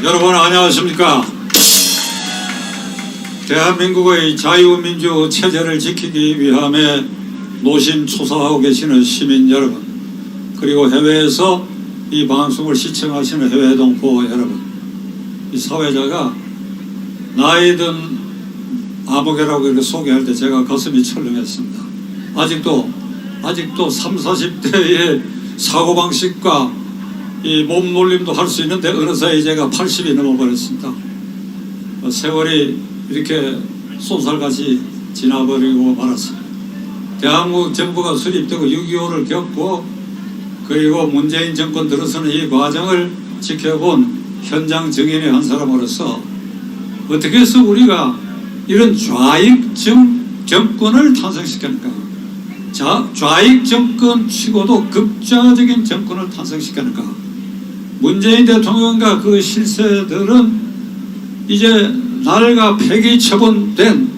여러분 안녕하십니까? 대한민국의 자유민주 체제를 지키기 위함에 노심초사하고 계시는 시민 여러분, 그리고 해외에서 이 방송을 시청하시는 해외 동포 여러분, 이 사회자가 나이든 아무개라고 이렇게 소개할 때 제가 가슴이 철렁했습니다. 아직도 30, 40대의 사고방식과 이 몸놀림도 할 수 있는데 어느 사이 제가 80이 넘어버렸습니다. 세월이 이렇게 쏜살같이 지나버리고 말았습니다. 대한민국 정부가 수립되고 6.25를 겪고 그리고 문재인 정권 들어서는 이 과정을 지켜본 현장 증인의 한 사람으로서 어떻게 해서 우리가 이런 좌익적 정권을 탄생시켰는가? 좌익 정권 치고도 극좌적인 정권을 탄생시켰는가? 문재인 대통령과 그 실세들은 이제 나라가 폐기 처분된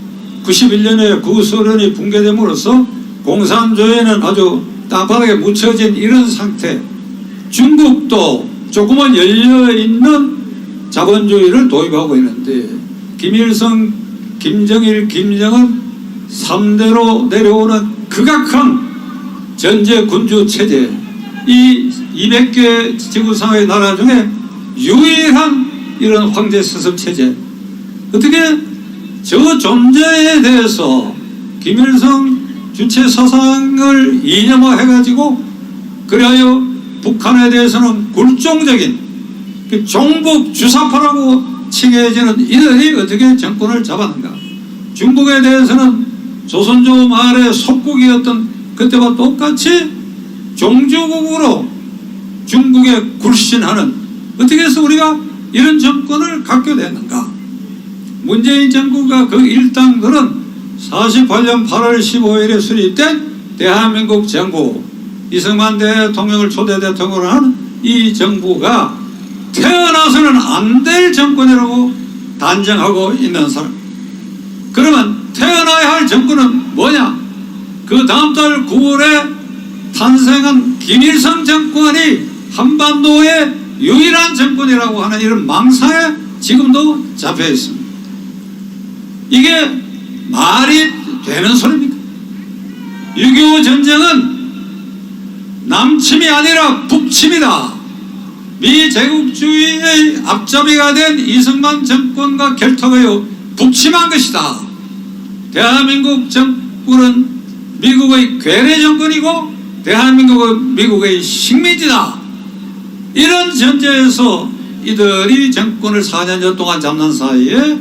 91년에 구소련이 붕괴됨으로써 공산주의는 아주 땅바닥에 묻혀진 이런 상태, 중국도 조금은 열려있는 자본주의를 도입하고 있는데 김일성, 김정일, 김정은 3대로 내려오는 극악한 전제군주 체제, 이 200개 지구상의 나라 중에 유일한 이런 황제 스승 체제, 어떻게 저 존재에 대해서 김일성 주체 사상을 이념화해가지고 그리하여 북한에 대해서는 굴종적인 종북 주사파라고 칭해지는 이들이 어떻게 정권을 잡았는가? 중국에 대해서는 조선조 말의 속국이었던 그때와 똑같이 종주국으로 중국에 굴신하는, 어떻게 해서 우리가 이런 정권을 갖게 됐는가? 문재인 정부가 그 일당들은 48년 8월 15일에 수립된 대한민국 정부, 이승만 대통령을 초대 대통령으로 하는 이 정부가 태어나서는 안 될 정권이라고 단정하고 있는 사람. 그러면 태어나야 할 정권은 뭐냐? 그 다음 달 9월에 탄생한 김일성 정권이 한반도의 유일한 정권이라고 하는 이런 망상에 지금도 잡혀 있습니다. 이게 말이 되는 소리입니까? 6.25 전쟁은 남침이 아니라 북침이다. 미제국주의의 앞잡이가 된 이승만 정권과 결탁하여 북침한 것이다. 대한민국 정부는 미국의 괴뢰 정권이고 대한민국은 미국의 식민지다. 이런 전제에서 이들이 정권을 4년여 동안 잡는 사이에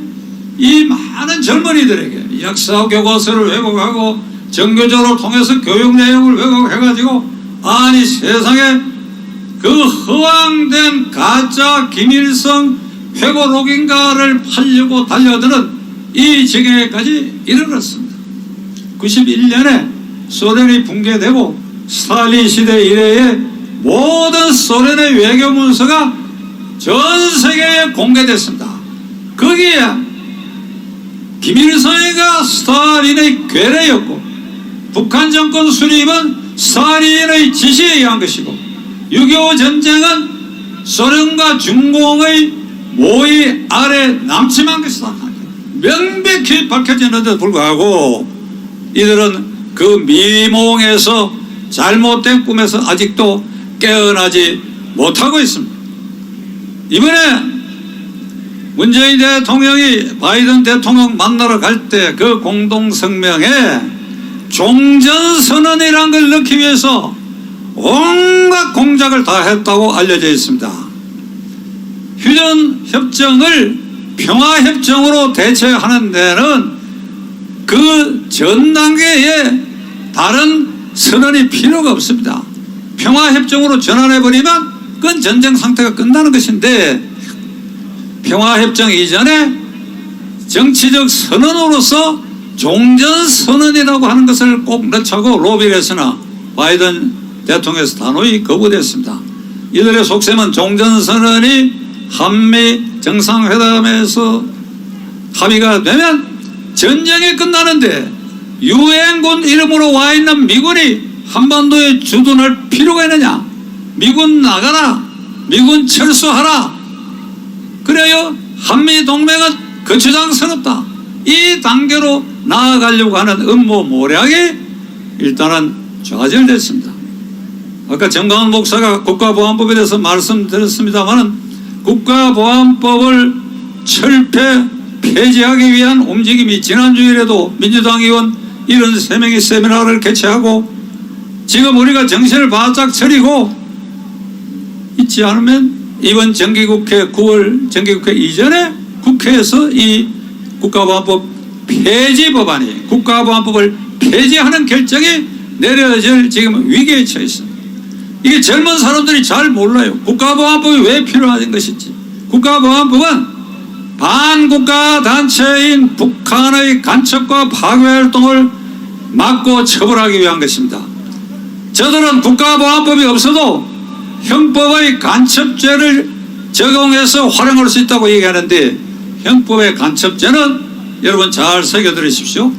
이 많은 젊은이들에게 역사 교과서를 왜곡하고 정교조를 통해서 교육 내용을 왜곡해가지고 아니 세상에 그 허황된 가짜 김일성 회고록인가를 팔려고 달려드는 이 지경에까지 이르렀습니다. 91년에 소련이 붕괴되고 스탈린 시대 이래에 모든 소련의 외교 문서가 전 세계에 공개됐습니다. 거기에 김일성이가 스탈린의 괴뢰였고 북한 정권 수립은 스탈린의 지시에 의한 것이고 6.25 전쟁은 소련과 중공의 모의 아래 남침한 것이다. 명백히 밝혀지는데도 불구하고 이들은 그 미몽에서 잘못된 꿈에서 아직도 깨어나지 못하고 있습니다. 이번에 문재인 대통령이 바이든 대통령 만나러 갈 때 그 공동성명에 종전선언이라는 걸 넣기 위해서 온갖 공작을 다 했다고 알려져 있습니다. 휴전협정을 평화협정으로 대체하는 데는 그 전 단계에 다른 선언이 필요가 없습니다. 평화협정으로 전환해버리면 그건 전쟁 상태가 끝나는 것인데 평화협정 이전에 정치적 선언으로서 종전선언이라고 하는 것을 꼭 넣자고 로비를 했으나 바이든 대통령에서 단호히 거부됐습니다. 이들의 속셈은 종전선언이 한미 정상회담에서 합의가 되면 전쟁이 끝나는데 유엔군 이름으로 와 있는 미군이 한반도에 주둔할 필요가 있느냐? 미군 나가라, 미군 철수하라, 그래요 한미동맹은 거추장스럽다. 이 단계로 나아가려고 하는 음모 모략이 일단은 좌절됐습니다. 아까 정강훈 목사가 국가보안법에 대해서 말씀드렸습니다만 국가보안법을 철폐 폐지하기 위한 움직임이 지난 주일에도 민주당 의원 73명이 세미나를 개최하고 지금 우리가 정신을 바짝 차리고 있지 않으면 이번 정기국회 9월 정기국회 이전에 국회에서 이 국가보안법 폐지 법안이 국가보안법을 폐지하는 결정이 내려질 지금 위기에 처해 있습니다. 이게 젊은 사람들이 잘 몰라요. 국가보안법이 왜 필요한 것인지. 국가보안법은 반국가 단체인 북한의 간첩과 파괴 활동을 막고 처벌하기 위한 것입니다. 저들은 국가보안법이 없어도 형법의 간첩죄를 적용해서 활용할 수 있다고 얘기하는데 형법의 간첩죄는 여러분 잘 새겨들으십시오.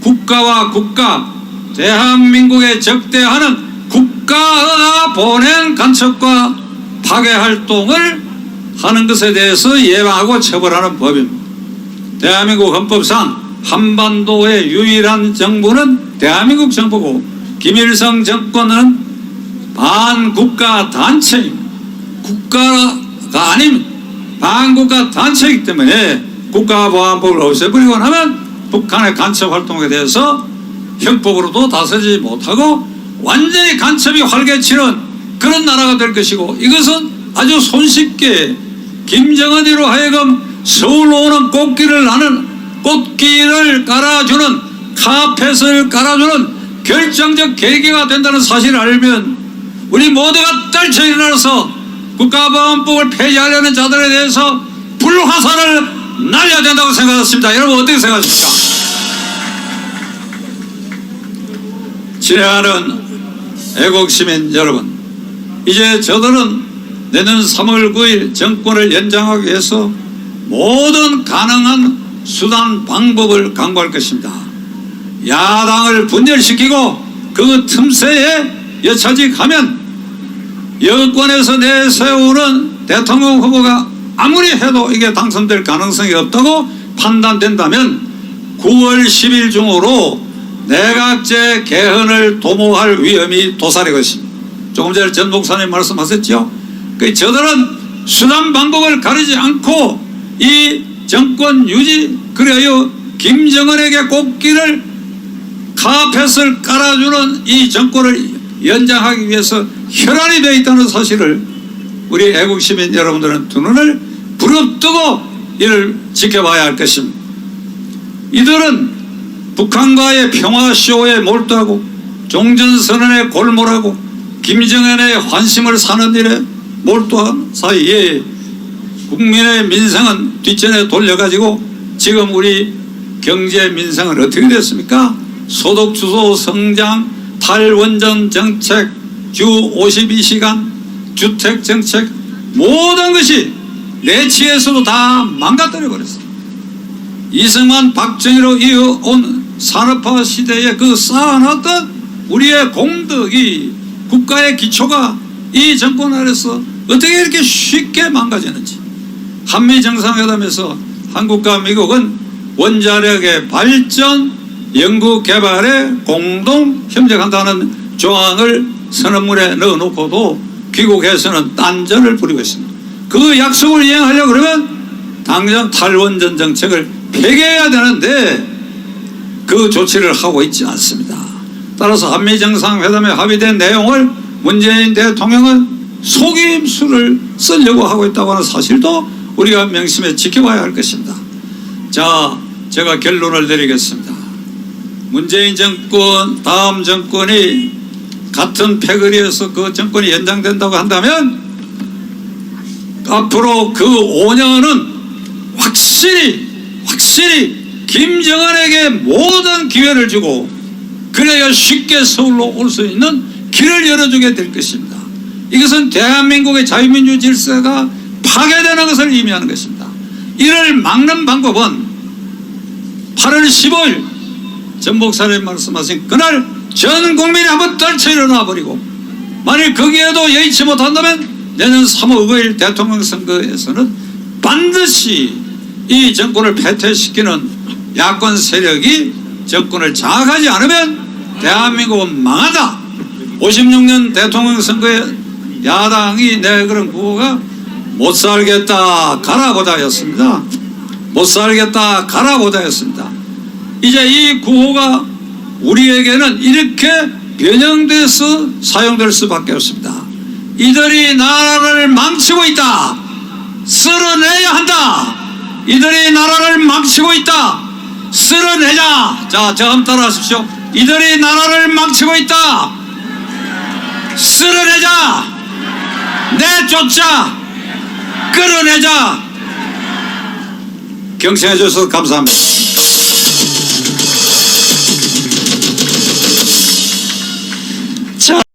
국가와 국가, 대한민국에 적대하는 국가가 보낸 간첩과 파괴 활동을 하는 것에 대해서 예방하고 처벌하는 법입니다. 대한민국 헌법상 한반도의 유일한 정부는 대한민국 정부고 김일성 정권은 반국가 단체입니다. 국가가 아닌 반국가 단체이기 때문에 국가보안법을 없애버리고 나면 북한의 간첩 활동에 대해서 형법으로도 다스리지 못하고 완전히 간첩이 활개치는 그런 나라가 될 것이고 이것은 아주 손쉽게 김정은이로 하여금 서울로 오는 꽃길을 깔아주는 카펫을 깔아주는 결정적 계기가 된다는 사실을 알면 우리 모두가 떨쳐 일어나서 국가보안법을 폐지하려는 자들에 대해서 불화살을 날려야 된다고 생각했습니다. 여러분 어떻게 생각하십니까? 친애하는 애국시민 여러분, 이제 저들은 내년 3월 9일 정권을 연장하기 위해서 모든 가능한 수단 방법을 강구할 것입니다. 야당을 분열시키고 그 틈새에 여차직하면 여권에서 내세우는 대통령 후보가 아무리 해도 이게 당선될 가능성이 없다고 판단된다면 9월 10일 중으로 내각제 개헌을 도모할 위험이 도사리 것입니다. 조금 전에 전 목사님 말씀하셨죠. 저들은 수단 방법을 가리지 않고 이 정권 유지, 그래요 김정은에게 꽃길을 카펫을 깔아주는 이 정권을 연장하기 위해서 혈안이 되어 있다는 사실을 우리 애국시민 여러분들은 두 눈을 부릅뜨고 이를 지켜봐야 할 것입니다. 이들은 북한과의 평화쇼에 몰두하고 종전선언에 골몰하고 김정은의 환심을 사는 일에 몰두한 사이에 국민의 민생은 뒷전에 돌려가지고 지금 우리 경제 민생은 어떻게 됐습니까? 소득 주도 성장, 탈원전 정책, 주 52시간, 주택 정책 모든 것이 내치에서도 다 망가뜨려 버렸어요. 이승만 박정희로 이어온 산업화 시대에 그 쌓아놨던 우리의 공덕이 국가의 기초가 이 정권 아래서 어떻게 이렇게 쉽게 망가지는지. 한미 정상회담에서 한국과 미국은 원자력의 발전, 연구 개발에 공동 협력한다는 조항을 선언문에 넣어놓고도 귀국해서는 딴전을 부리고 있습니다. 그 약속을 이행하려고 그러면 당장 탈원전 정책을 폐기해야 되는데 그 조치를 하고 있지 않습니다. 따라서 한미 정상회담에 합의된 내용을 문재인 대통령은 속임수를 쓰려고 하고 있다고 하는 사실도 우리가 명심해 지켜봐야 할 것입니다. 자, 제가 결론을 내리겠습니다. 문재인 정권, 다음 정권이 같은 패거리에서 그 정권이 연장된다고 한다면 앞으로 그 5년은 확실히 김정은에게 모든 기회를 주고 그래야 쉽게 서울로 올 수 있는 길을 열어주게 될 것입니다. 이것은 대한민국의 자유민주 질서가 파괴되는 것을 의미하는 것입니다. 이를 막는 방법은 8월 15일 전 목사님 말씀하신 그날 전 국민이 한번 떨쳐 일어나 버리고 만일 거기에도 여의치 못한다면 내년 3월 5일 대통령 선거에서는 반드시 이 정권을 패퇴시키는 야권 세력이 정권을 장악하지 않으면 대한민국은 망한다. 56년 대통령 선거에 야당이 내걸은 구호가 못 살겠다 가라보다였습니다. 못 살겠다 가라보다였습니다. 이제 이 구호가 우리에게는 이렇게 변형돼서 사용될 수밖에 없습니다. 이들이 나라를 망치고 있다. 쓸어내야 한다. 이들이 나라를 망치고 있다. 쓸어내자. 자, 저음 따라하십시오. 이들이 나라를 망치고 있다. 쓸어내자. 내쫓자. 끌어내자. 경청해 주셔서 감사합니다.